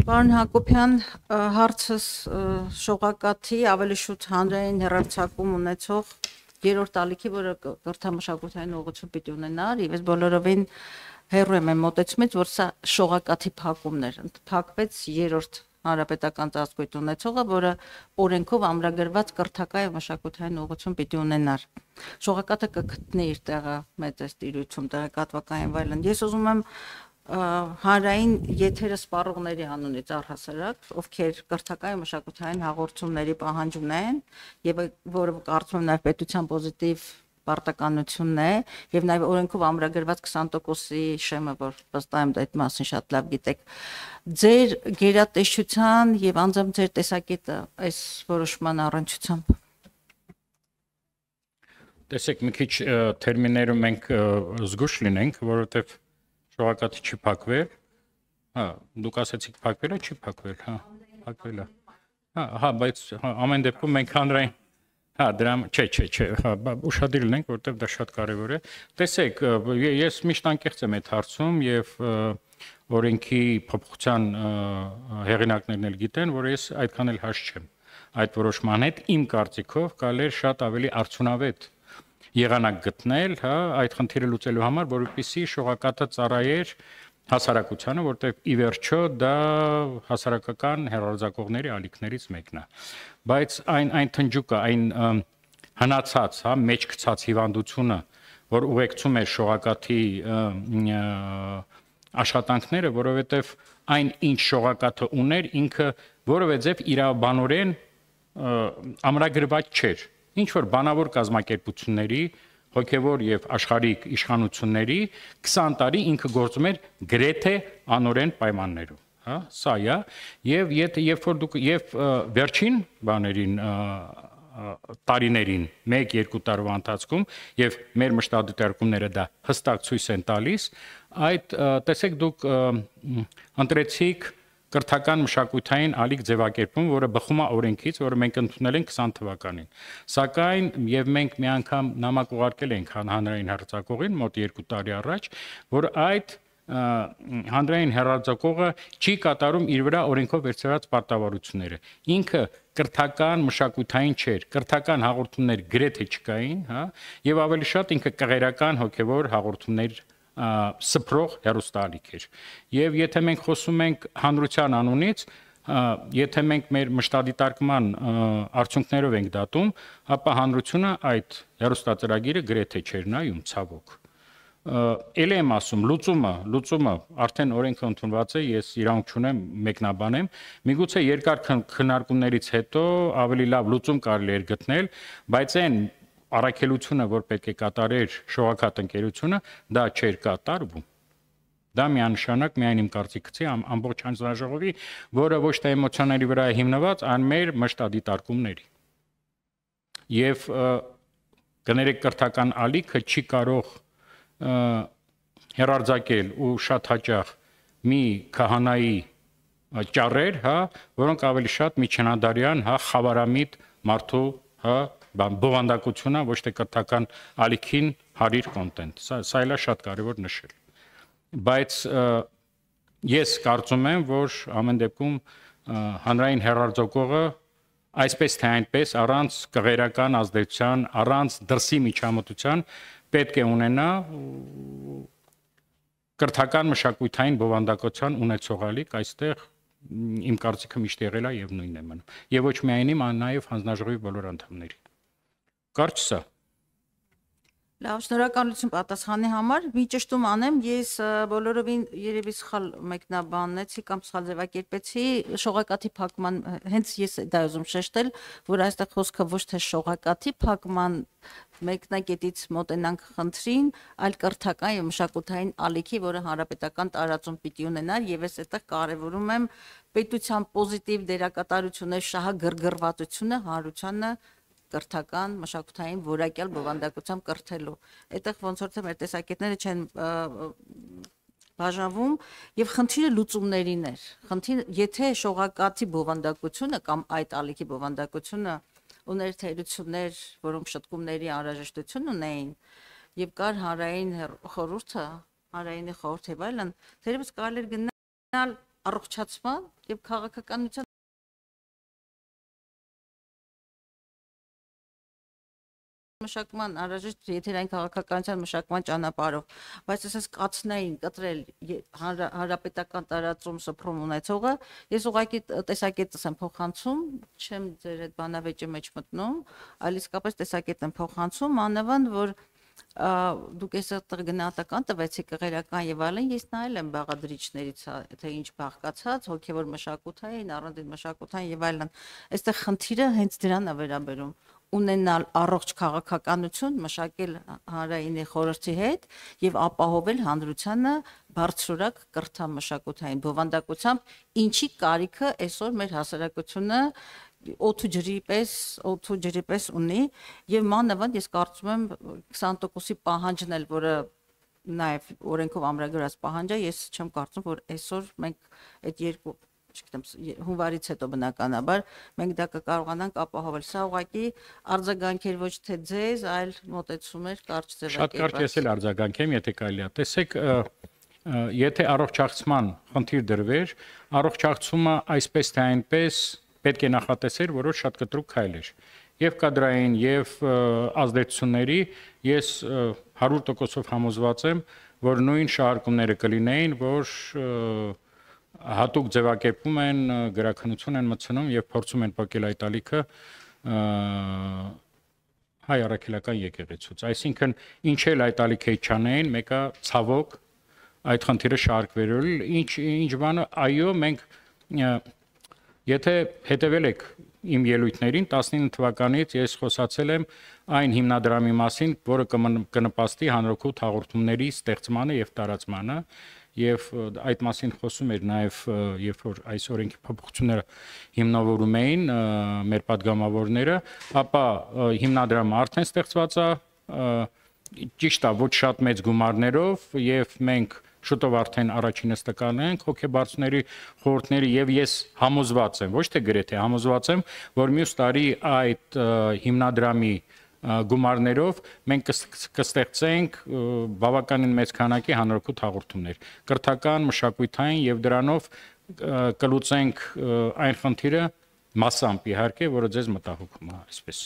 Պարոն Հակոբյան, հարցս շողակաթի ավելի շուտ հանրային հեռարձակում ունեցող երրորդ ալիքի, որը կրթամշակութային ուղղություն պիտի ունենար, եւ ես բոլորովին հեռու եմ մոտեցումից, որ սա շողակաթի փակումն էր, փակվեց երրորդ հանրապետական ծածկույթ ունեցողը, որը օրենքով ամրագրված կրթական եւ մշակութային ուղղություն պիտի ունենար։ Շողակաթը կգտնի իր տեղը մեծ տիրույթում, տեղեկատվական եւ այլն։ Ես ուզում եմ հանրային եթերը սպառողների անունից առհասարակ, ովքեր կրթական մշակութային հաղորդումների պահանջ ունեն եւ որը կարծում եմ նաեւ պետության պոզիտիվ պարտականությունն է եւ նաեւ օրենքով ամրագրված 20%-ի շեմը, որ վստահ եմ այդ մասին շատ լավ գիտեք, ձեր գերատեսչության եւ անձամբ ձեր տեսակետը այս որոշման առնչությամբ։ Տեսեք, մի քիչ տերմիններում մենք զգուշ լինենք, որովհետեւ շողակաթը չի փակվել, հա, դուք ասացիք փակվել է, չի փակվել, հա, փակվել է, հա, բայց ամեն դեպքում մենք հանրային, հա, դրամ, չէ, հա, ուշադիր լինենք, որովհետև դա շատ կարևոր է, տեսեք, ես միշտ անկեղծ եմ այդ հարցում եւ օրենքի փոփոխության հեղինակներն էլ գիտեն, որ ես այդքան էլ հաշ չեմ այդ որոշման հետ, իմ կարծիքով կարելի է շատ ավելի արդյունավետ եղանակ գտնել, հա, այդ խնդիրը լուծելու համար, որովհետեւ շողակաթը ծառայեր հասարակությանը, որտեղ ի վերջո դա հասարակական հեռարձակողների ալիքներից մեկն է։ Բայց այն թնջուկը, այն հնացած, հա, մեջ գցած հիվանդությունը, որ ուղեկցում է շողակաթի աշխատանքները, որովհետեւ այն ինչ շողակաթը ուներ, ինքը որևէ ձև իրավաբանորեն ամրագրված չէր։ Ինչ որ բանավոր կազմակերպությունների, հոգևոր եւ աշխարհիկ իշխանությունների 20 տարի ինքը գործում էր գրեթե անօրեն պայմաններով, հա, սա է, եւ երբ որ դուք եւ վերջին բաներին տարիներին 1-2 տարվա ընթացքում եւ մեր մշտադիտարկումները դա հստակ ցույց են տալիս, այդ տեսեք դուք ընտրեցիք կրթական մշակութային ալիք ձևակերպում, որը բխում է օրենքից, որը մենք ընդունել ենք 20 թվականին։ Սակայն եւ մենք մի անգամ նամակ ուղարկել ենք հանրային հեռարձակողին մոտ 2 տարի առաջ, որ այդ հանրային հեռարձակողը չի կատարում իր վրա օրենքով վերցրած պարտավորությունները։ Ինքը կրթական մշակութային չէր, կրթական հաղորդումներ գրեթե չկային, հա, եւ ավելի շատ ինքը կղերական հոգեվոր հաղորդումներ սփռող հեռուստաալիք էր։ Եվ եթե մենք խոսում ենք հանրության անունից, եթե մենք մեր մշտադիտարկման արդյունքներով ենք դատում, ապա հանրությունը այդ հեռուստածրագիրը գրեթե չէր նայում, ցավոք։ Էլ եմ ասում, լուծումը արդեն օրենքը ընդունված է, ես իրավունք չունեմ մեկնաբանեմ, միգուցե երկար քննարկումներից հետո ավելի լավ լուծում կարելի էր գտնել, բայց այն առաքելությունը, որ պետք է կատարեր շողակաթ ընկերությունը, դա չէր կատարվում։ Դա միանշանակ միայն իմ կարծիքից է ամբողջ հանձնաժողովի, որը ոչ թե էմոցիաների վրա է հիմնված, այլ մեր մշտադիտարկումների։ Եվ կներեք կրթական ալիքը չի կարող հեռարձակել ու շատ հաճախ մի քահանայի ճառեր, հա, որոնք ավելի շատ միջնադարյան, հա, խավարամիտ մարդու, հա, բովանդակությունը, ոչ թե կրթական ալիքին հարիր կոնտենտ։ Սա էլ է շատ կարևոր նշել։ Բայց ես կարծում եմ, որ ամեն դեպքում հանրային հեռարձակողը այսպես թե այնպես առանց կղերական ազդեցության, առանց դրսի միջամտության պետք է ունենա կրթական մշակութային բովանդակության ունեցողալիք, այստեղ իմ կարծիքը միշտ եղել է եւ նույնն է մնում։ Եվ ոչ միայն իմ, այլ նաեւ հանձնաժողովի բոլոր անդամների։ Կարճ սա։ Լավ, շնորհակալություն պատասխանի համար։ Մի ճշտում անեմ, ես բոլորովին երևի սխալ մեկնաբանեցի կամ սխալ ձևակերպեցի շողակաթի փակման, հենց ես դա ուզում շեշտել, որ այստեղ խոսքը ոչ թե շողակաթի փակման մեկնակետից մոտենանք խնդրին, այլ կրթական եւ մշակութային ալիքի, որը հանրապետական տարածում պիտի ունենար, եւ ես այդտեղ կարեւորում եմ պետության պոզիտիվ դերակատարությունը, շահագրգռվածությունը հանրությանը կրթական մշակութային որակյալ բովանդակությամբ կրթելու։ Այդտեղ ոնց որ թե մեր տեսակետները չեն բաժանվում եւ խնդիրը լուծումներին էր։ Եթե շողակաթի բովանդակությունը կամ այդ ալիքի բովանդակությունը ուներ թերություններ, որոնք շտկումների անհրաժեշտություն ունեին, եւ կար հանրային խորհուրդը, հանրայինի խորհուրդ եւ այլն, թերևս կարելի էր գնալ առողջացման եւ քաղաքականության մշակման անհրաժեշտ եթերային քաղաքականության մշակման ճանապարհով, բայց ասես կացնային կտրել հանրապետական տարածում սփռում ունեցողը, ես ուղղակի տեսակետս եմ փոխանցում, չեմ ձեր այդ բանավեճի մեջ մտնում, այլ իսկապես տեսակետ եմ փոխանցում, մանավանդ որ դուք այսօր գնահատական տվեցիք կղերական եւ այլն, ես նայել եմ բաղադրիչներից, թե ինչ բաղկացած, հոգեվոր մշակութային, առանձին մշակութային եւ այլն, այստեղ խնդիրը հենց դրան է վերաբերում ունենալ առողջ քաղաքականություն, մշակել հանրայինի խորհրդի հետ եւ ապահովել հանրությանը բարձրորակ կրթամշակութային բովանդակությամբ, ինչի կարիքը այսօր մեր հասարակությունը օդու ջրի պես ունի եւ մանավանդ ես կարծում եմ 20%-ի պահանջն էլ, որը նաեւ օրենքով ամրագրված պահանջ է, ես չեմ կարծում, որ այսօր մենք այդ երկու չգիտեմ հունվարից հետո բնականաբար մենք դա կկարողանանք ապահովել։ Սա ուղղակի արձագանքեր ոչ թե ձեզ, այլ մոտեցումներ կարճ ձևակերպած։ Շատ կարճ ես էլ արձագանքեմ, եթե կարելի է։ Տեսեք, եթե առողջացման խնդիր դրվեր, առողջացումը այսպես թե այնպես պետք է նախատեսել որոշ շատ կտրուկ քայլեր։ Եվ կադրային, եւ ազդեցությունների ես 100%-ով համոզված եմ, որ նույն շահարկումները կլինեին, որ հատուկ ձևակերպում են, գրաքննություն են մտցնում եւ փորձում են փակել այդ ալիքը հայ առաքելական եկեղեցուց։ Այսինքն ինչ էլ այդ ալիքը չանեին, մեկը ցավոք այդ խնդիրը շարքվերել, ինչ բանը, այո, մենք եթե հետևել եք իմ ելույթներին 19 թվականից ես խոսացել եմ այն հիմնադրամի մասին, որը կնպաստի հանրօգուտ հաղորդումների ստեղծմանը եւ տարածմանը եւ այդ մասին խոսում էր նաեւ երբ որ այս օրենքի փոփոխությունները հիմնավորում էին մեր падգամավորները, ապա հիմնադրամը արդեն ստեղծված է, ճիշտ է, ոչ շատ մեծ գումարներով եւ մենք շուտով արդեն առաջինս տկանենք հոգեբարձուների խորհուրդների եւ ես համոզված եմ, ոչ թե գրեթե համոզված եմ, որ մյուս տարի այդ հիմնադրամի գումարներով մենք կստեղծենք բավականին մեծ քանակի հանրօգուտ հաղորդումներ, կրթական, մշակութային եւ դրանով կլուծենք այն խնդիրը մասամբ իհարկե, որը ձեզ մտահոգում է, այսպես